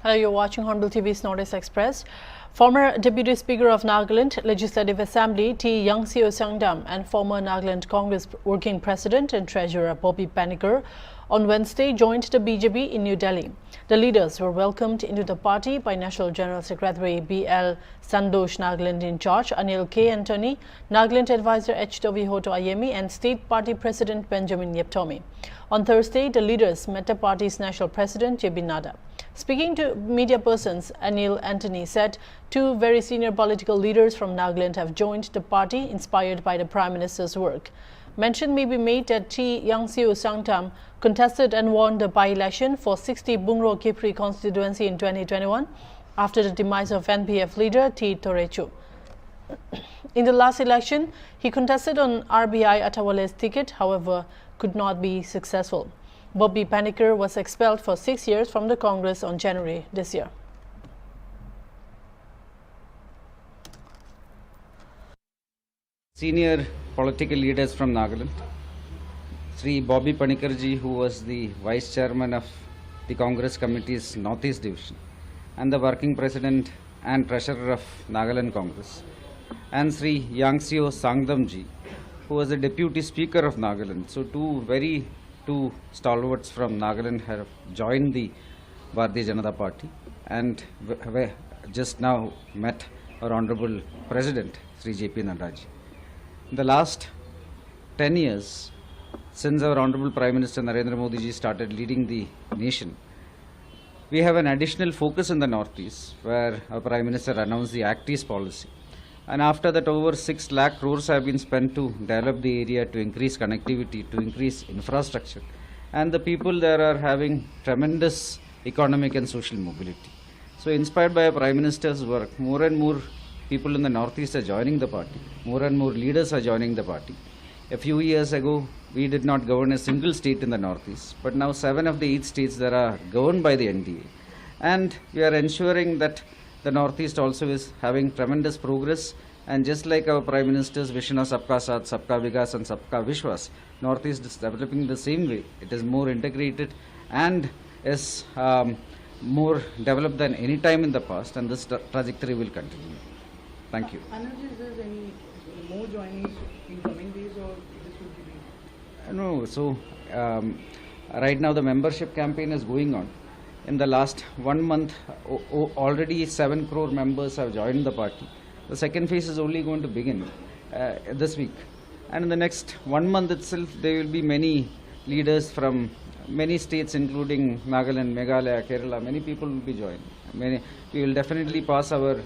Hello, you're watching Hornbill TV's Notice Express. Former Deputy Speaker of Nagaland Legislative Assembly T. Youngseo Sangdam and former Nagaland Congress Working President and Treasurer Bobby Panicker on Wednesday joined the BJP in New Delhi. The leaders were welcomed into the party by National General Secretary B.L. Sandosh, Nagaland in charge Anil K. Antony, Nagaland Advisor H.W. Hoto Ayemi and State Party President Benjamin Yeptomi. On Thursday, the leaders met the party's National President J.B. Nadda. Speaking to media persons, Anil Antony said two very senior political leaders from Nagaland have joined the party inspired by the Prime Minister's work. Mention may be made that T. Youngseo Sangdam contested and won the by-election for 60 Bungro Kipri constituency in 2021 after the demise of NPF leader T. Torechu. In the last election, he contested on RBI Atawale's ticket, however, could not be successful. Bobby Panicker was expelled for 6 years from the Congress on January this year. Senior political leaders from Nagaland, Sri Bobby Panicker ji, who was the Vice Chairman of the Congress Committee's Northeast Division and the Working President and Treasurer of Nagaland Congress, and Sri Youngseo Sangdam ji, who was the Deputy Speaker of Nagaland. So two stalwarts from Nagaland have joined the Bharatiya Janata Party and just now met our Honorable President Sri J.P. Nadda ji. In the last 10 years, since our Honorable Prime Minister Narendra Modi ji started leading the nation, we have an additional focus in the Northeast, where our Prime Minister announced the Act East policy. And after that, over 6 lakh crores have been spent to develop the area, to increase connectivity, to increase infrastructure. And the people there are having tremendous economic and social mobility. So inspired by our Prime Minister's work, more and more people in the Northeast are joining the party. More and more leaders are joining the party. A few years ago, we did not govern a single state in the Northeast, but now 7 of the 8 states that are governed by the NDA. And we are ensuring that the Northeast also is having tremendous progress, and just like our Prime Minister's vision of Sabka Saath, Sabka Vikas and Sabka Vishwas, Northeast is developing the same way. It is more integrated and is more developed than any time in the past, and this trajectory will continue. Thank you. Is there any more joinees in coming days, or this will be? No, so right now the membership campaign is going on. In the last 1 month, already 7 crore members have joined the party. The second phase is only going to begin this week. And in the next 1 month itself, there will be many leaders from many states, including Nagaland, Meghalaya, Kerala. Many people will be joining. We will definitely pass our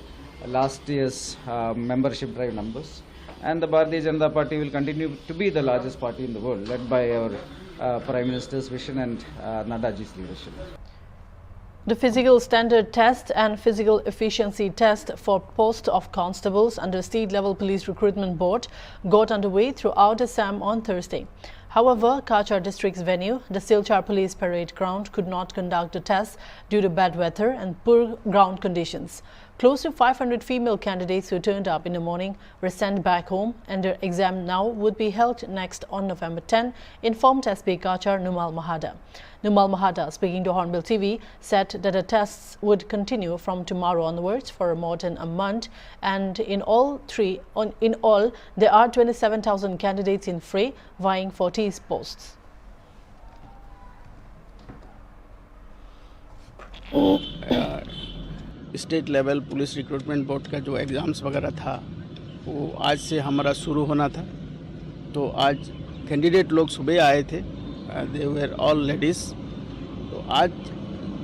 last year's membership drive numbers. And the Bharatiya Janata Party will continue to be the largest party in the world, led by our Prime Minister's vision and Naddaji's leadership. The physical standard test and physical efficiency test for post of constables under State Level Police Recruitment Board got underway throughout Assam on Thursday. However, Kachar district's venue, the Silchar Police Parade Ground, could not conduct the test due to bad weather and poor ground conditions. Close to 500 female candidates who turned up in the morning were sent back home, and their exam now would be held next on November 10, informed SP Kachar Numal Mahada. Numal Mahada, speaking to Hornbill TV, said that the tests would continue from tomorrow onwards for more than a month, and in all, there are 27,000 candidates in fray vying for these posts. State level police recruitment board का जो exams वगैरह था वो आज से हमारा शुरू होना था। तो आज कैंडिडेट लोग सुबह आए थे, दे वेर ऑल लेडीज़। तो आज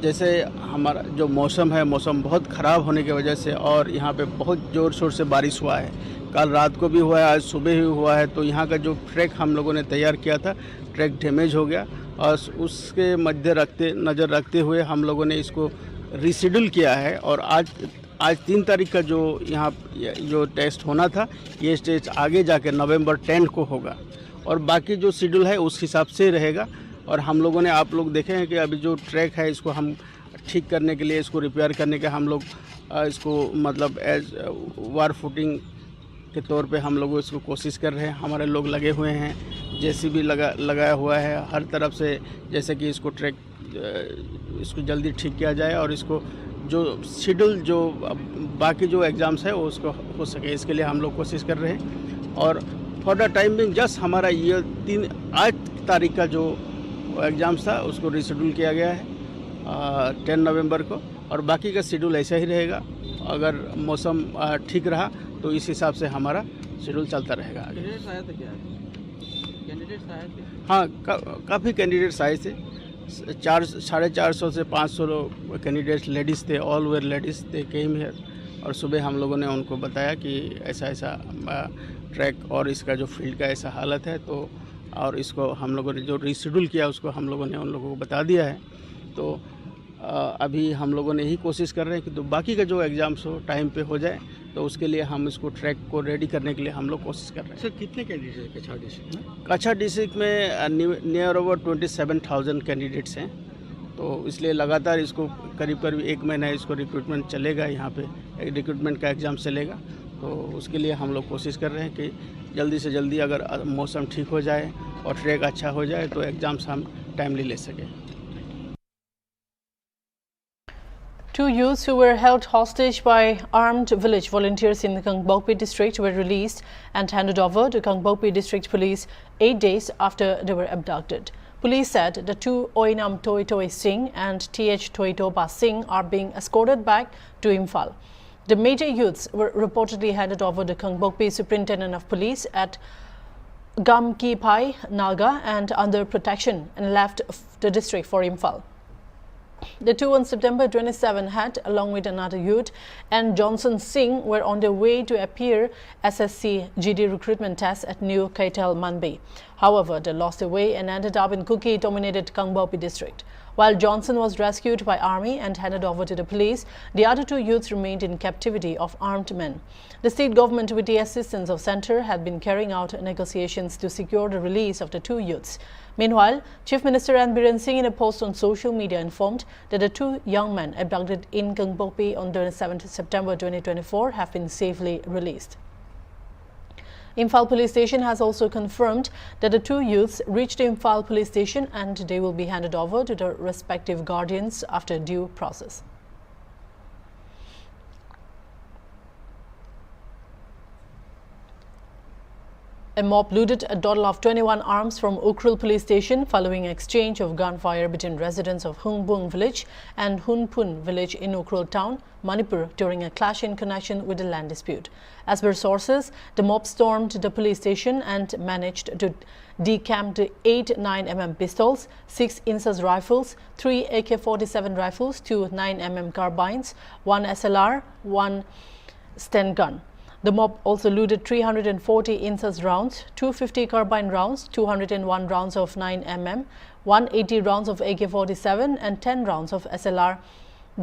जैसे हमारा जो मौसम है, मौसम बहुत ख़राब होने की वजह से, और यहाँ पे बहुत ज़ोर शोर से बारिश हुआ है। कल रात को भी हुआ है, आज सुबह भी हुआ है। तो यहाँ का जो ट्रैक हम लोगों ने तैयार किया था, ट्रैक डैमेज हो गया, और उसके नज़र रखते हुए हम लोगों ने इसको रिशेड्यूल किया है। और आज 3 तारीख का जो यहाँ जो टेस्ट होना था, ये टेस्ट आगे जाके नवंबर 10 को होगा, और बाकी जो शेड्यूल है उस हिसाब से रहेगा। और हम लोगों ने, आप लोग देखे हैं कि अभी जो ट्रैक है इसको हम ठीक करने के लिए, इसको रिपेयर करने के हम लोग इसको मतलब एज वार फुटिंग के तौर पे हम लोग इसको कोशिश कर रहे हैं। हमारे लोग लगे हुए हैं, जेसीबी लगाया हुआ है हर तरफ से, जैसे कि इसको ट्रैक इसको जल्दी ठीक किया जाए और इसको जो शेड्यूल जो बाकी जो एग्ज़ाम्स है वो उसको हो सके, इसके लिए हम लोग कोशिश कर रहे हैं। और for the time being just हमारा ये 8 तारीख का जो एग्ज़ाम्स था उसको रीशेड्यूल किया गया है 10 नवंबर को, और बाकी का शेड्यूल ऐसा ही रहेगा। अगर मौसम ठीक रहा तो इस हिसाब से हमारा शेड्यूल चलता रहेगा आगे। कैंडिडेट्स आए थे क्या? कैंडिडेट्स आए थे? हाँ, काफ़ी कैंडिडेट्स आए थे। 450 से 500 कैंडिडेट्स लेडीज़ थे, all were ladies they came here. और सुबह हम लोगों ने उनको बताया कि ऐसा ऐसा ट्रैक और इसका जो फील्ड का ऐसा हालत है, तो और इसको हम लोगों ने जो रीशेड्यूल किया उसको हम लोगों ने उन लोगों को बता दिया है। तो अभी हम लोगों ने यही कोशिश कर रहे हैं कि तो बाकी का जो एग्ज़ाम्स हो टाइम पे हो जाए, तो उसके लिए हम इसको ट्रैक को रेडी करने के लिए हम लोग कोशिश कर रहे हैं। सर कितने कैंडिडेट्स हैं कछार डिस्ट्रिक्ट में? कछार डिस्ट्रिक्ट में नियर ओवर 27,000 कैंडिडेट्स हैं, तो इसलिए लगातार इसको करीब करीब 1 महीना इसको रिक्रूटमेंट चलेगा। यहाँ पे रिक्रूटमेंट का एग्ज़ाम चलेगा, तो उसके लिए हम लोग कोशिश कर रहे हैं कि जल्दी से जल्दी अगर मौसम ठीक हो जाए और ट्रैक अच्छा हो जाए तो एग्ज़ाम्स हम टाइमली ले सकें। 2 youths who were held hostage by armed village volunteers in the Gangbokpi district were released and handed over to Gangbokpi district police 8 days after they were abducted. Police said the 2 Oinam Toitoi Singh and TH Toitoba Singh are being escorted back to Imphal. The major youths were reportedly handed over to Gangbokpi Superintendent of Police at Gamkipai Naga and under protection and left the district for Imphal. The two on September 27 had, along with another youth and Johnson Singh, were on their way to appear SSC GD recruitment test at New Kaital Manbi. However, they lost their way and ended up in Kuki-dominated Gangbokpi district. While Johnson was rescued by army and handed over to the police, the other 2 youths remained in captivity of armed men. The state government, with the assistance of Centre, had been carrying out negotiations to secure the release of the 2 youths. Meanwhile, Chief Minister N. Biren Singh, in a post on social media, informed that the 2 young men abducted in Gangbokpi on 27 September 2024 have been safely released. Imphal Police Station has also confirmed that the 2 youths reached Imphal Police Station and they will be handed over to their respective guardians after due process. A mob looted a total of 21 arms from Ukhrul Police Station following exchange of gunfire between residents of Hungbung village and Hunpun village in Ukhrul town, Manipur, during a clash in connection with a land dispute. As per sources, the mob stormed the police station and managed to decamp the 8 9mm pistols, 6 Insas rifles, 3 AK-47 rifles, 2 9mm carbines, 1 SLR, 1 Sten gun. The mob also looted 340 Insas rounds, 250 carbine rounds, 201 rounds of 9mm, 180 rounds of AK-47 and 10 rounds of SLR,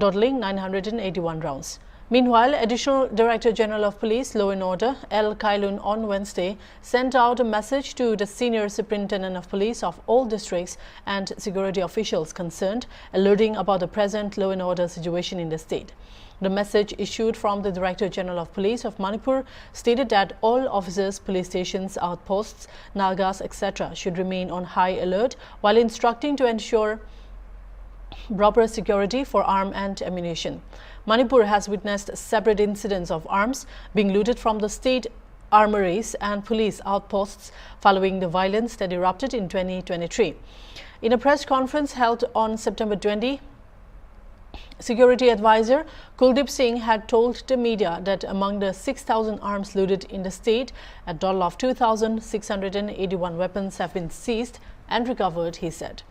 totaling 981 rounds. Meanwhile, Additional Director General of Police, Law and Order, L. Kailun, on Wednesday sent out a message to the Senior Superintendent of Police of all districts and security officials concerned, alerting about the present law and order situation in the state. The message issued from the Director General of Police of Manipur stated that all officers, police stations, outposts, nagas, etc. should remain on high alert while instructing to ensure proper security for arms and ammunition. Manipur has witnessed separate incidents of arms being looted from the state armories and police outposts following the violence that erupted in 2023. In a press conference held on September 20, Security Advisor Kuldeep Singh had told the media that among the 6,000 arms looted in the state, a total of 2,681 weapons have been seized and recovered, he said.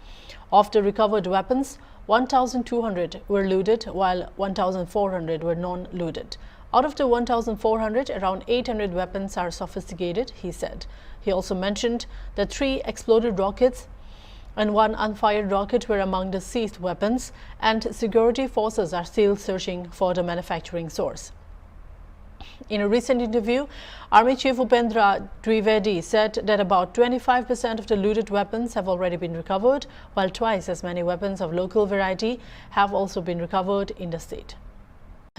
Of the recovered weapons, 1,200 were looted while 1,400 were non-looted. Out of the 1,400, around 800 weapons are sophisticated, he said. He also mentioned that 3 exploded rockets and 1 unfired rocket were among the seized weapons, and security forces are still searching for the manufacturing source. In a recent interview, Army Chief Upendra Trivedi said that about 25% of the looted weapons have already been recovered, while twice as many weapons of local variety have also been recovered in the state.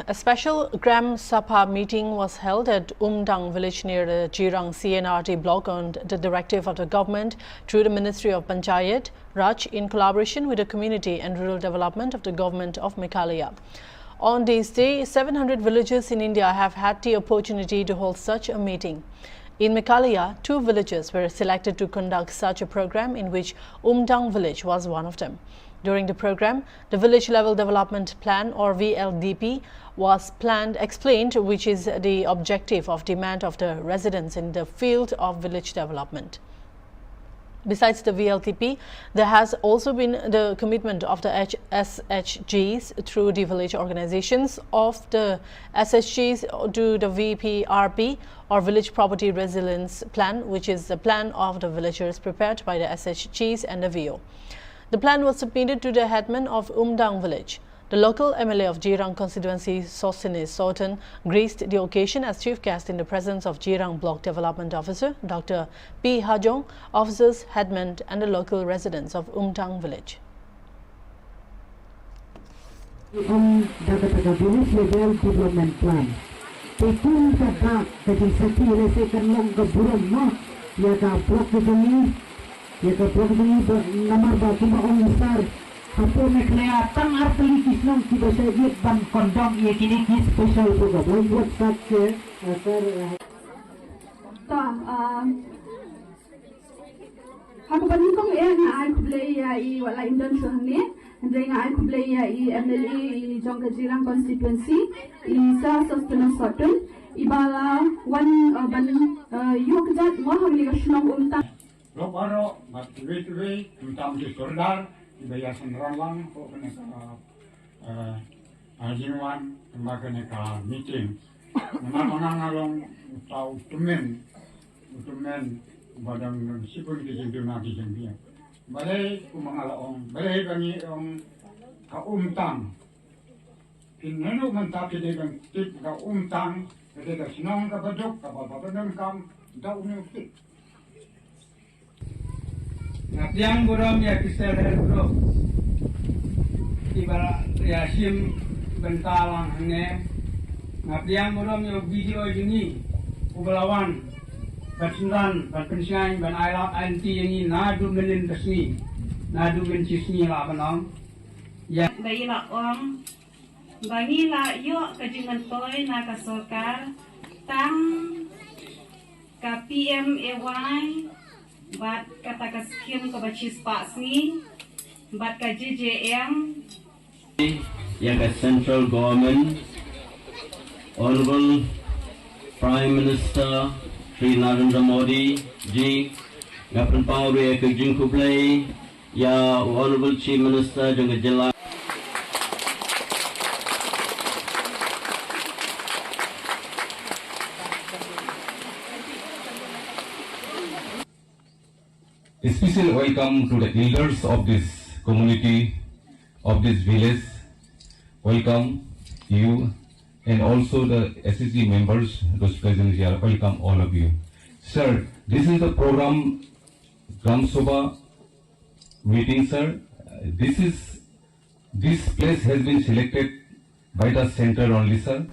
A special Gram Sabha meeting was held at Umdang village near the Jirang CNRT block on the directive of the government through the Ministry of Panchayat, Raj, in collaboration with the Community and Rural Development of the Government of Meghalaya. On this day, 700 villages in India have had the opportunity to hold such a meeting. In Meghalaya, 2 villages were selected to conduct such a program, in which Umdang village was one of them. During the program, the Village Level Development Plan, or VLDP, was explained, which is the objective of demand of the residents in the field of village development. Besides the VLTP, there has also been the commitment of the SHGs through the village organizations of the SHGs to the VPRP, or Village Property Resilience Plan, which is the plan of the villagers prepared by the SHGs and the VO. The plan was submitted to the headman of Umdang village. The local MLA of Jirang constituency, Sosinis Sotan, graced the occasion as chief guest in the presence of Jirang Block Development Officer Dr. P. Hajong, officers, headmen and the local residents of Umdang village. Village Level Development Plan. Tekun ka kasi sati rese kanlong ka burom no ya ka block ni nomor ba kumaong star hapo meklaya tang arpelikis nong kita saya ban kondom ye kini ki special program buat sir aku bandingkong na ay kublay I wala indon suhne andai na ay kublay I MLA I Jongka Jirang constituency I sa sustenance soton ibala one ban yukjat mo hamli kasnong umtang Lokaro matwitwi tutam di sordar ibayasan rawang ko kena ka jinwan kena ka meeting mana ngalong tau tumen badang sipun di jenduna di jendia balai ku mangalaong balai bani ka umtang kinenu mantap de bang tip ka umtang de ka sinong ka badok ka babadang kam dau ni tip Yang buram ya kisah bro, ibarat ya sim bentalang hanya. Yang buram ya video ini, ubalawan, bersendan, berpensiun, berailat anti ini nadu melin kesni, nadu mencisni lah benang. Ya. Bayilah orang, bangilah yuk kejengan toy nak kasokar, tang, ka PMAY. Bat kata kaskim ke bacis pasni, bat ka JJM. Yang central government, Honorable Prime Minister Sri Narendra Modi ji, ngapan panguri ke jingkublai, ya Honorable Chief Minister jangka jela. A special welcome to the elders of this community, of this village. Welcome you, and also the SSG members, those present here. Welcome all of you. Sir, this is the program Gram Sabha meeting, sir. This place has been selected by the center only, sir.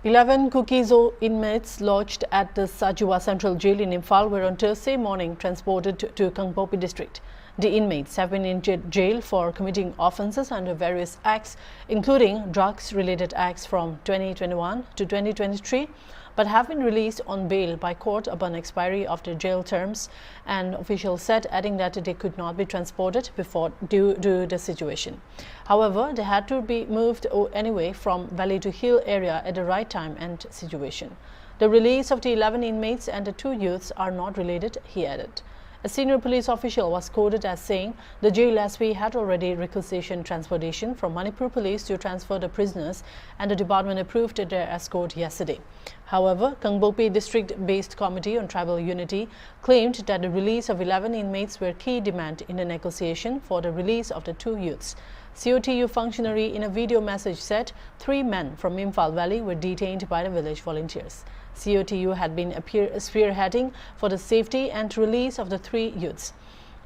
11 Kukizo inmates lodged at the Sajua Central Jail in Imphal were on Thursday morning transported to Kangpopi district. The inmates have been in jail for committing offences under various acts, including drugs-related acts from 2021 to 2023, but have been released on bail by court upon expiry of their jail terms, and officials said, adding that they could not be transported before due to the situation. However, they had to be moved anyway from valley to hill area at the right time and situation. The release of the 11 inmates and the 2 youths are not related, he added. A senior police official was quoted as saying the jail SP had already requisitioned transportation from Manipur police to transfer the prisoners, and the department approved their escort yesterday. However, Kangpopi district-based committee on tribal unity claimed that the release of 11 inmates were key demand in the negotiation for the release of the 2 youths. COTU functionary in a video message said 3 men from Imphal Valley were detained by the village volunteers. COTU had been spearheading for the safety and release of the 3 youths.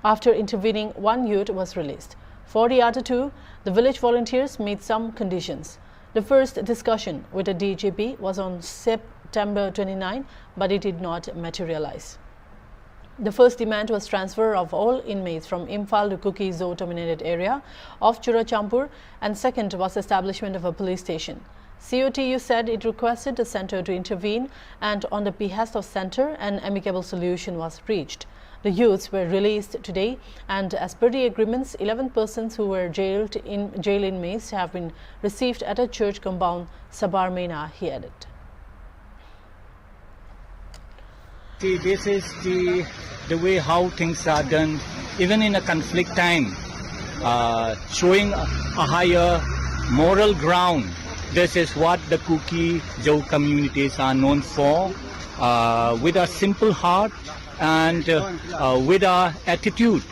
After intervening, 1 youth was released. For the other 2, the village volunteers made some conditions. The first discussion with the DGP was on September 29, but it did not materialize. The first demand was transfer of all inmates from Imphal to Kuki-Zo dominated area of Churachampur, and second was establishment of a police station. COTU said it requested the centre to intervene, and on the behest of centre, an amicable solution was reached. The youths were released today, and as per the agreements, 11 persons who were jail inmates have been received at a church compound, Sabarmena, he added. See, this is the way how things are done, even in a conflict time, showing a higher moral ground. This is what the Kuki-Zo communities are known for, with a simple heart and with our attitude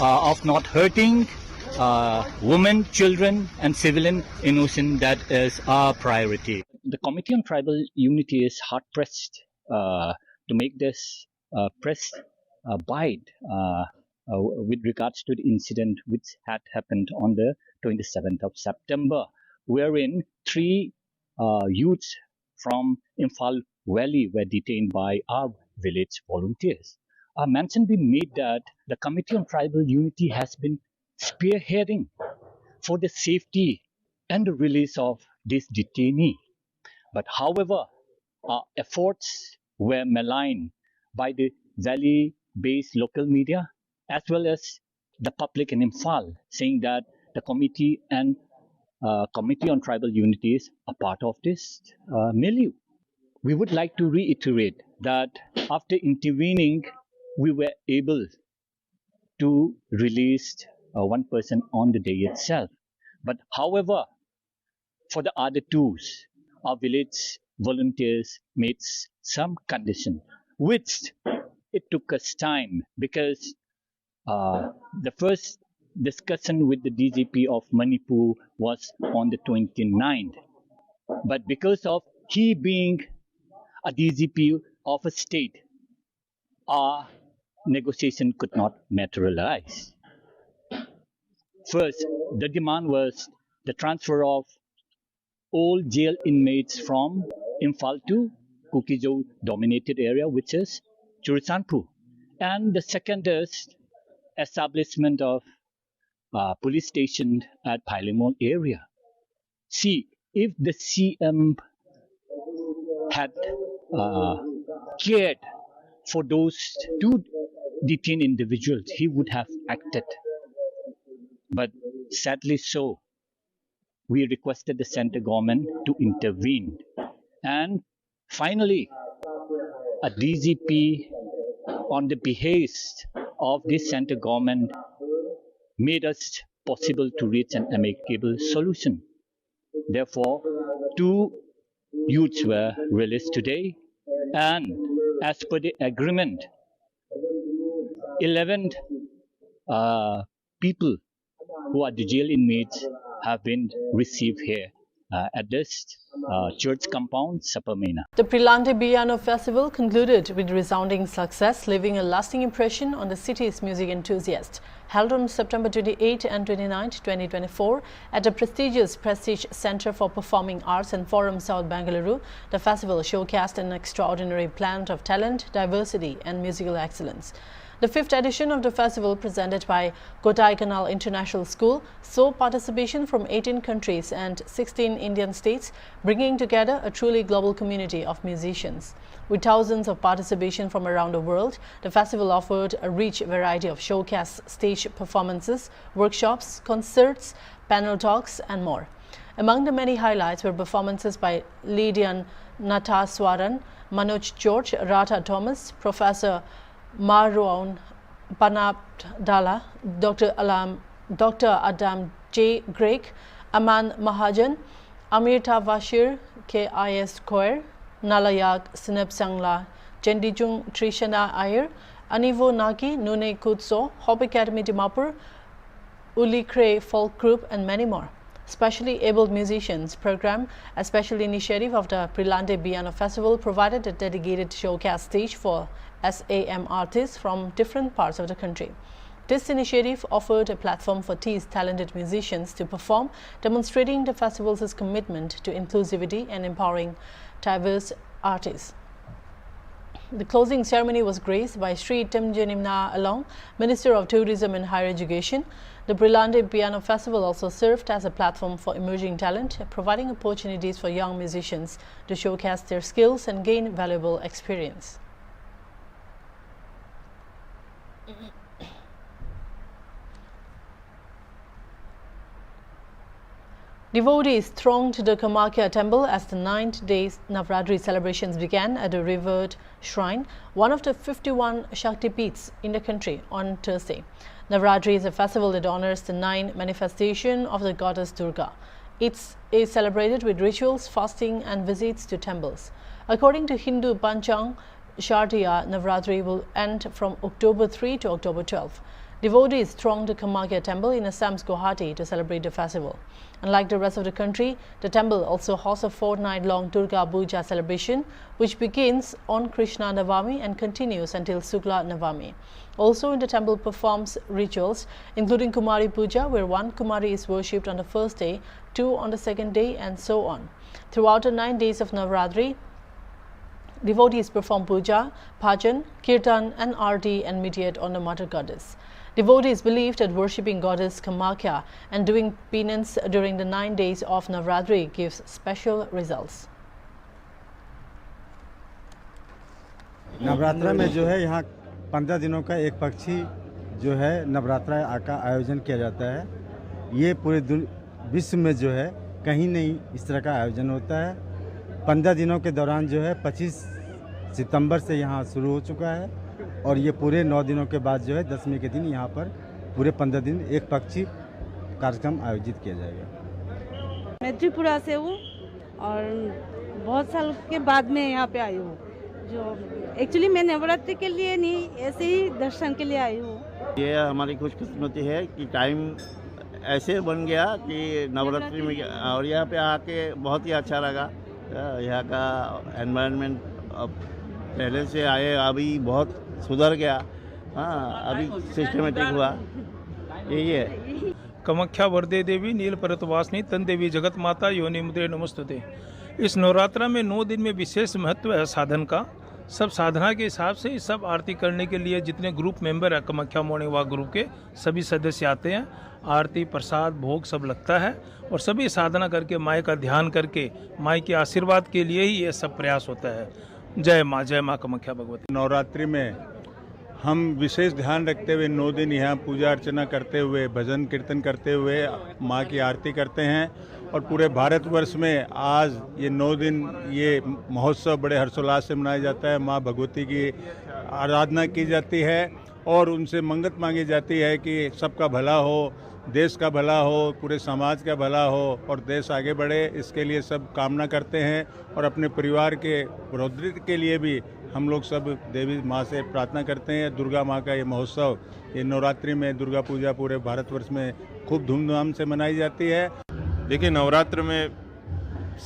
of not hurting women, children and civilian innocent. That is our priority. The Committee on Tribal Unity is hard-pressed to make this press bite with regards to the incident which had happened on the 27th of September, wherein 3 youths from Imphal Valley were detained by our village volunteers. Mention be made that the Committee on Tribal Unity has been spearheading for the safety and the release of this detainee. But however, our efforts were maligned by the valley-based local media as well as the public in Imphal, saying that the Committee on Tribal Unity is a part of this milieu. We would like to reiterate that after intervening, we were able to release one person on the day itself. But however, for the other 2, our village volunteers made some condition, which it took us time, because the first discussion with the DGP of Manipur was on the 29th. But because of he being a DGP of a state, our negotiation could not materialize. First, the demand was the transfer of all jail inmates from Imphal to Kuki-Zo dominated area, which is Churachampur. And the second is establishment of police station at Pailimol area. See, if the CM had cared for those 2 detained individuals, he would have acted. But sadly so, we requested the central government to intervene. And finally, a DGP on the behest of this central government made us possible to reach an amicable solution. Therefore, 2 youths were released today, and as per the agreement, 11 people who are the jail inmates have been received here at this church compound, Sabarmena. The Brillante Piano Festival concluded with resounding success, leaving a lasting impression on the city's music enthusiasts. Held on September 28 and 29, 2024, at the prestigious Prestige Centre for Performing Arts and Forum South Bengaluru, the festival showcased an extraordinary blend of talent, diversity and musical excellence. The 5th edition of the festival, presented by Kodaikanal International School, saw participation from 18 countries and 16 Indian states, bringing together a truly global community of musicians. With thousands of participation from around the world, the festival offered a rich variety of showcase stage performances, workshops, concerts, panel talks and more. Among the many highlights were performances by Lydian Nataswaran, Manoj George, Radha Thomas, Professor Marwan Panapdala, Dr. Adam J. Gregg, Aman Mahajan, Amirta Vashir, K.I.S. Koer, Nalayag Sineb Sangla, Jendijung Trishana Iyer, Anivo Nagi, Nune Kutso, Hobby Academy Dimapur, Ulikre Folk Group and many more. Specially Abled Musicians program, a special initiative of the Brillante Piano Festival, provided a dedicated showcase stage for SAM artists from different parts of the country. This initiative offered a platform for T's talented musicians to perform, demonstrating the festival's commitment to inclusivity and empowering diverse artists. The closing ceremony was graced by Sri Temjanimna Along, Minister of Tourism and Higher Education. The Brillante Piano Festival also served as a platform for emerging talent, providing opportunities for young musicians to showcase their skills and gain valuable experience. Devotees thronged the Kamakya temple as the 9th day's Navratri celebrations began at the revered shrine, one of the 51 Shakti Peeths in the country, on Thursday. Navratri is a festival that honors the 9 manifestations of the goddess Durga. It is celebrated with rituals, fasting and visits to temples. According to Hindu Panchang, Shardiya Navratri will end from October 3 to October 12. Devotees thronged the Kamakya temple in Assam's Guwahati to celebrate the festival. Unlike the rest of the country, the temple also hosts a fortnight-long Durga Puja celebration, which begins on Krishna Navami and continues until Sukla Navami. Also in the temple performs rituals, including Kumari Puja, where one Kumari is worshipped on the first day, 2 on the second day, and so on. Throughout the 9 days of Navratri, devotees perform puja, bhajan, kirtan and arti and meditate on the Mother Goddess. Devotees believe that worshipping Goddess Kamakya and doing penance during the 9 days of Navratri gives special results. Navratra में जो है यहाँ 15 दिनों का एक पक्षी जो है नवरात्रा का आयोजन किया जाता है। ये पूरे विश्व में जो है कहीं नहीं इस तरह का आयोजन होता है। 15 दिनों के दौरान जो है 25 सितंबर से यहाँ शुरू हो चुका है और ये पूरे 9 दिनों के बाद जो है 10वीं के दिन यहाँ पर पूरे 15 दिन एक पक्षी कार्यक्रम आयोजित किया जाएगा। मैं त्रिपुरा से हूँ और बहुत साल के बाद में यहाँ पे आई हूँ। जो एक्चुअली मैं नवरात्रि के लिए नहीं, ऐसे ही दर्शन के लिए आई हूँ। ये हमारी खुशकिस्मती है कि टाइम ऐसे बन गया कि नवरात्रि में, और यहाँ पे आके बहुत ही अच्छा लगा। यहाँ का एनवायरनमेंट पहले से आए अभी बहुत सुधर गया। अभी सिस्टमेटिक हुआ, यही है। कामाख्या वरदे देवी नील पर्वतवासिनी तन देवी जगत माता योनि मुद्रे नमस्तुते। इस नवरात्रा में 9 दिन में विशेष महत्व है साधन का। सब साधना के हिसाब से सब आरती करने के लिए जितने ग्रुप मेंबर है कामाख्या मॉर्निंग वॉक ग्रुप के सभी सदस्य आते हैं। आरती प्रसाद भोग सब लगता है और सभी साधना करके माई का ध्यान करके माई के आशीर्वाद के लिए ही ये सब प्रयास होता है। जय माँ कामाख्या भगवती। नवरात्रि में हम विशेष ध्यान रखते हुए 9 दिन यहाँ पूजा अर्चना करते हुए भजन कीर्तन करते हुए माँ की आरती करते हैं और पूरे भारतवर्ष में आज ये 9 दिन ये महोत्सव बड़े हर्षोल्लास से मनाया जाता है। माँ भगवती की आराधना की जाती है और उनसे मंगत मांगी जाती है कि सबका भला हो, देश का भला हो, पूरे समाज का भला हो और देश आगे बढ़े। इसके लिए सब कामना करते हैं और अपने परिवार के बढ़ोतरी के लिए भी हम लोग सब देवी माँ से प्रार्थना करते हैं। दुर्गा माँ का ये महोत्सव ये नवरात्रि में दुर्गा पूजा पूरे भारतवर्ष में खूब धूमधाम से मनाई जाती है। देखिए, नवरात्र में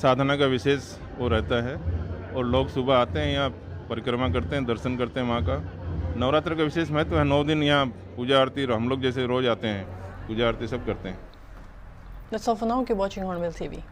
साधना का विशेष वो रहता है और लोग सुबह आते हैं, यहाँ परिक्रमा करते हैं, दर्शन करते हैं माँ का। नवरात्र का विशेष महत्व है। 9 दिन यहाँ पूजा आरती हम लोग जैसे रोज आते हैं पूजा आरती सब करते हैं। That's all for now. Keep watching Hornbill TV.